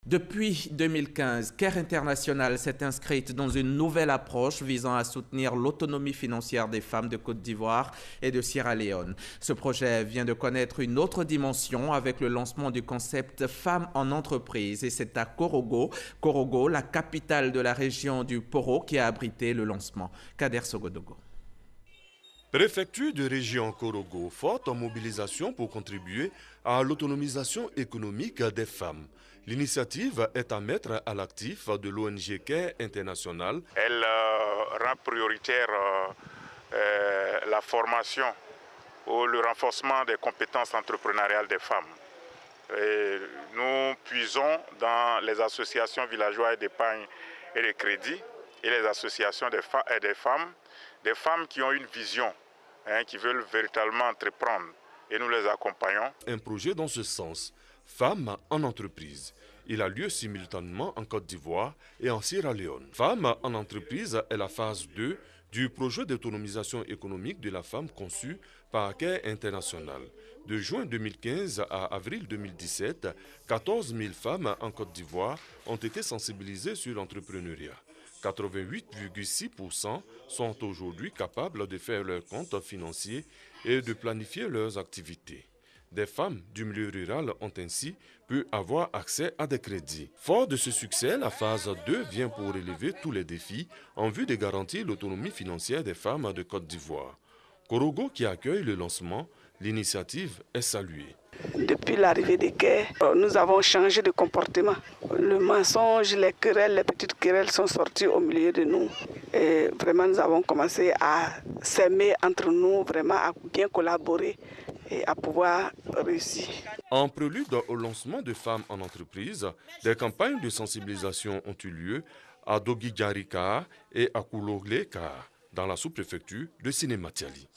Depuis 2015, CARE International s'est inscrite dans une nouvelle approche visant à soutenir l'autonomie financière des femmes de Côte d'Ivoire et de Sierra Leone. Ce projet vient de connaître une autre dimension avec le lancement du concept Femmes en entreprise et c'est à Korogo, la capitale de la région du Poro, qui a abrité le lancement. Kader Sogodogo. Préfecture de région Korogo, forte en mobilisation pour contribuer à l'autonomisation économique des femmes. L'initiative est à mettre à l'actif de l'ONG CARE International. Elle rend prioritaire la formation ou le renforcement des compétences entrepreneuriales des femmes. Et nous puisons dans les associations villageoises d'épargne et de crédit et les associations des femmes qui ont une vision, qui veulent véritablement entreprendre, et nous les accompagnons. Un projet dans ce sens, Femmes en entreprise. Il a lieu simultanément en Côte d'Ivoire et en Sierra Leone. Femmes en entreprise est la phase 2 du projet d'autonomisation économique de la femme conçu par CARE International. De juin 2015 à avril 2017, 14 000 femmes en Côte d'Ivoire ont été sensibilisées sur l'entrepreneuriat. 88,6% sont aujourd'hui capables de faire leur compte financier et de planifier leurs activités. Des femmes du milieu rural ont ainsi pu avoir accès à des crédits. Fort de ce succès, la phase 2 vient pour relever tous les défis en vue de garantir l'autonomie financière des femmes de Côte d'Ivoire. Korogo, qui accueille le lancement, l'initiative est saluée. Depuis l'arrivée des CARE, nous avons changé de comportement. Le mensonge, les querelles, les petites querelles sont sorties au milieu de nous. Et vraiment, nous avons commencé à s'aimer entre nous, vraiment à bien collaborer et à pouvoir réussir. En prélude au lancement de Femmes en entreprise, des campagnes de sensibilisation ont eu lieu à Dogidjarika et à Koulogleka, dans la sous-préfecture de Sinématiali.